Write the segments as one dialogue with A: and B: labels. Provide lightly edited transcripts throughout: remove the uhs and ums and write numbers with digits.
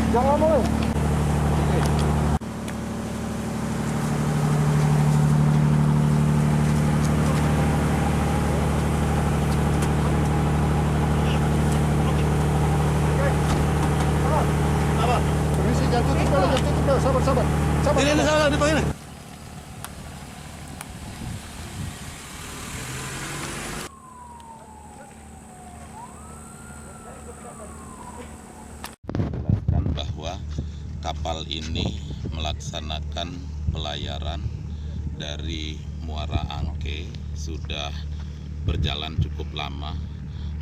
A: Jangan ngomong. Permisi, jangan tutup dulu. Sabar.
B: Ini salah di ini.
C: Jelaskan bahwa kapal ini melaksanakan pelayaran dari Muara Angke sudah berjalan cukup lama.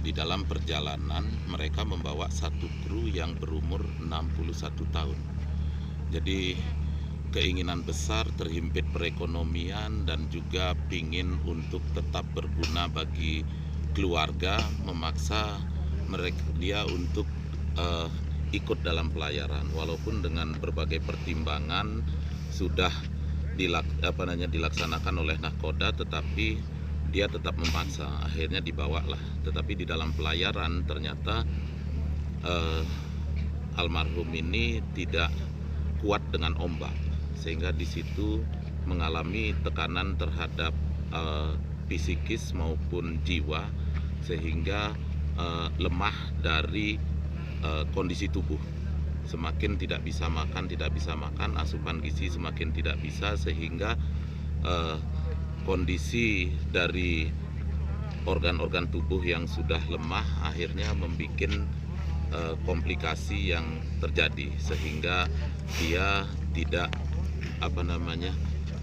C: Di dalam perjalanan mereka membawa satu kru yang berumur 61 tahun. Jadi keinginan besar terhimpit perekonomian dan juga pingin untuk tetap berguna bagi keluarga memaksa dia untuk ikut dalam pelayaran, walaupun dengan berbagai pertimbangan sudah dilaksanakan oleh nahkoda, tetapi dia tetap memaksa. Akhirnya dibawalah, tetapi di dalam pelayaran ternyata almarhum ini tidak kuat dengan ombak, sehingga di situ mengalami tekanan terhadap psikis maupun jiwa, sehingga lemah dari kondisi tubuh. Semakin tidak bisa makan, asupan gizi semakin tidak bisa, sehingga kondisi dari organ-organ tubuh yang sudah lemah akhirnya membuat komplikasi yang terjadi, sehingga dia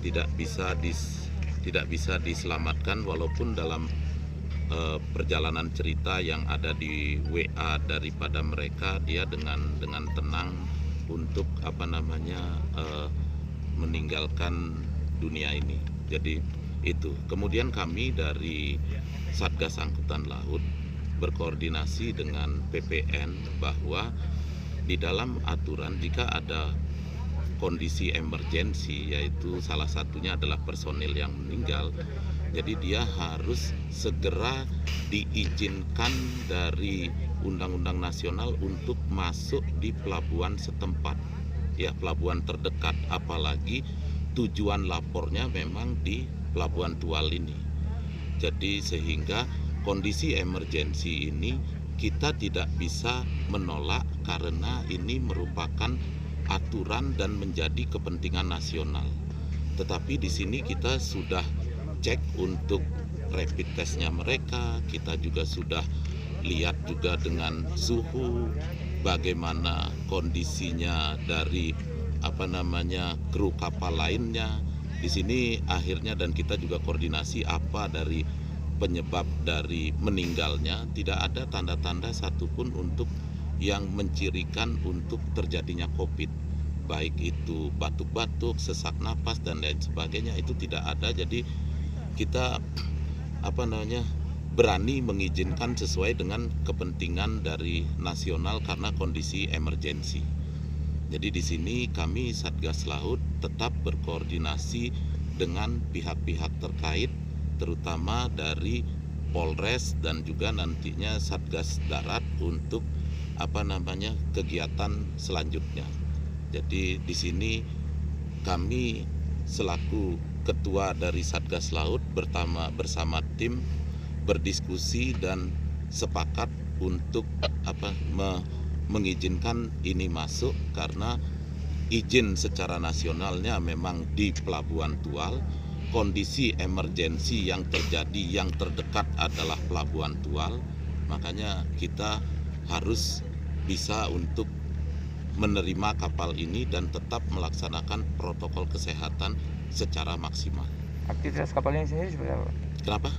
C: tidak bisa diselamatkan, walaupun dalam perjalanan cerita yang ada di WA daripada mereka, dia dengan tenang untuk meninggalkan dunia ini. Jadi itu. Kemudian kami dari Satgas Angkutan Laut berkoordinasi dengan PPN bahwa di dalam aturan jika ada kondisi emergensi, yaitu salah satunya adalah personil yang meninggal, jadi dia harus segera diizinkan dari undang-undang nasional untuk masuk di pelabuhan setempat, ya, pelabuhan terdekat, apalagi tujuan lapornya memang di Pelabuhan Tual ini. Jadi sehingga kondisi emergensi ini kita tidak bisa menolak karena ini merupakan aturan dan menjadi kepentingan nasional. Tetapi di sini kita sudah cek untuk rapid testnya mereka, kita juga sudah lihat juga dengan suhu, bagaimana kondisinya dari kru kapal lainnya. Di sini akhirnya, dan kita juga koordinasi apa dari penyebab dari meninggalnya, tidak ada tanda-tanda satupun untuk yang mencirikan untuk terjadinya COVID, baik itu batuk-batuk, sesak napas dan lain sebagainya, itu tidak ada. Jadi kita berani mengizinkan sesuai dengan kepentingan dari nasional karena kondisi emergensi. Jadi di sini kami Satgas Laut tetap berkoordinasi dengan pihak-pihak terkait, terutama dari Polres dan juga nantinya Satgas Darat untuk kegiatan selanjutnya. Jadi di sini kami selaku ketua dari Satgas Laut bersama tim berdiskusi dan sepakat untuk mengizinkan ini masuk karena izin secara nasionalnya memang di Pelabuhan Tual. Kondisi emergensi yang terjadi yang terdekat adalah Pelabuhan Tual, makanya kita harus bisa untuk menerima kapal ini dan tetap melaksanakan protokol kesehatan secara maksimal.
A: Aktivitas kapal ini sendiri seperti apa?
C: Kenapa?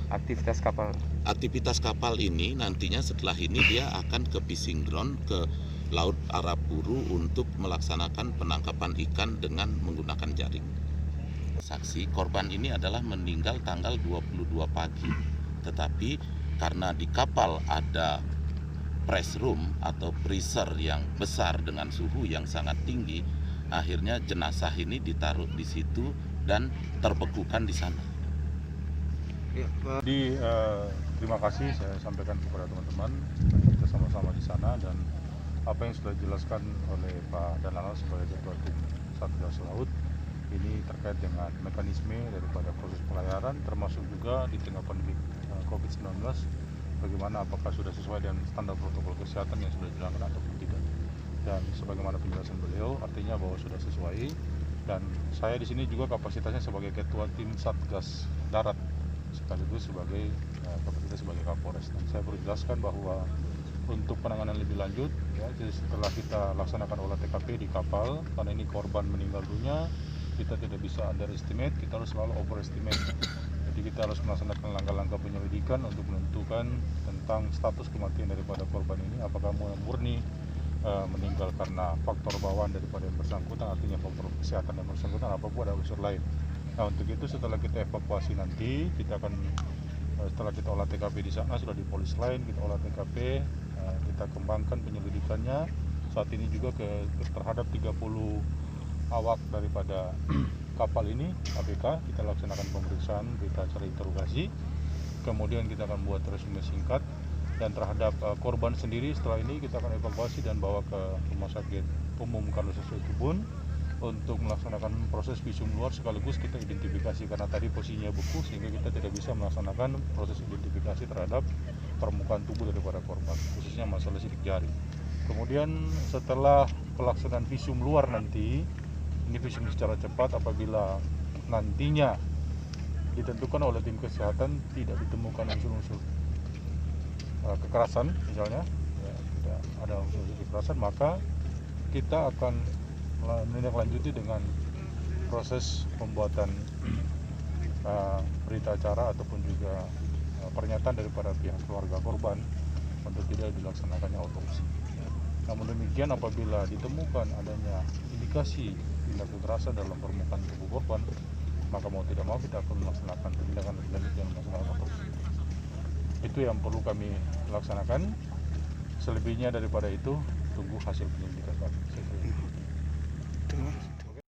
C: Aktivitas kapal ini nantinya setelah ini dia akan ke fishing ground, ke Laut Arafuru untuk melaksanakan penangkapan ikan dengan menggunakan jaring. Saksi korban ini adalah meninggal tanggal 22 pagi. Tetapi karena di kapal ada press room atau freezer yang besar dengan suhu yang sangat tinggi, akhirnya jenazah ini ditaruh di situ dan terbekukan di sana.
D: Terima kasih saya sampaikan kepada teman-teman, kita sama-sama di sana dan apa yang sudah dijelaskan oleh Pak Danala sebagai Ketua Tim Satgas Laut ini terkait dengan mekanisme daripada proses pelayaran, termasuk juga di tengah pandemi COVID-19, bagaimana apakah sudah sesuai dengan standar protokol kesehatan yang sudah dijalankan ataupun tidak. Dan sebagaimana penjelasan beliau, artinya bahwa sudah sesuai. Dan saya di sini juga kapasitasnya sebagai Ketua Tim Satgas Darat, sekaligus sebagai kapasitas sebagai Kapolres. Dan saya perlu jelaskan bahwa untuk penanganan lebih lanjut, ya, jadi setelah kita laksanakan olah TKP di kapal, karena ini korban meninggal dunia, kita tidak bisa underestimate, kita harus selalu overestimate. Jadi kita harus melaksanakan langkah-langkah penyelidikan untuk menentukan tentang status kematian daripada korban ini, apakah murni meninggal karena faktor bawaan daripada yang bersangkutan, artinya faktor kesehatan yang bersangkutan, apapun ada unsur lain. Nah, untuk itu setelah kita evakuasi nanti, kita akan setelah kita olah TKP di sana, sudah di polis lain, kita olah TKP, kita kembangkan penyelidikannya. Saat ini juga terhadap 30 awak daripada kapal ini, ABK, kita laksanakan pemeriksaan, kita cari interogasi, kemudian kita akan buat resume singkat, dan terhadap korban sendiri setelah ini kita akan evakuasi dan bawa ke Rumah Sakit Umum Karlo Sasio Tubun untuk melaksanakan proses visum luar, sekaligus kita identifikasi karena tadi posisinya beku sehingga kita tidak bisa melaksanakan proses identifikasi terhadap permukaan tubuh daripada korban, khususnya masalah sidik jari. Kemudian setelah pelaksanaan visum luar nanti, ini visum secara cepat, apabila nantinya ditentukan oleh tim kesehatan tidak ditemukan unsur-unsur kekerasan misalnya, ya, tidak ada unsur kekerasan, maka kita akan menindaklanjuti dengan proses pembuatan berita acara ataupun juga pernyataan daripada pihak keluarga korban untuk tidak dilaksanakannya otopsi. Namun demikian, apabila ditemukan adanya indikasi tindak kekerasan dalam permukaan tubuh korban, maka mau tidak mau kita akan melaksanakan tindakan lebih lanjut yang melaksanakan otopsi. Itu yang perlu kami laksanakan. Selebihnya daripada itu, tunggu hasil penyelidikan kami.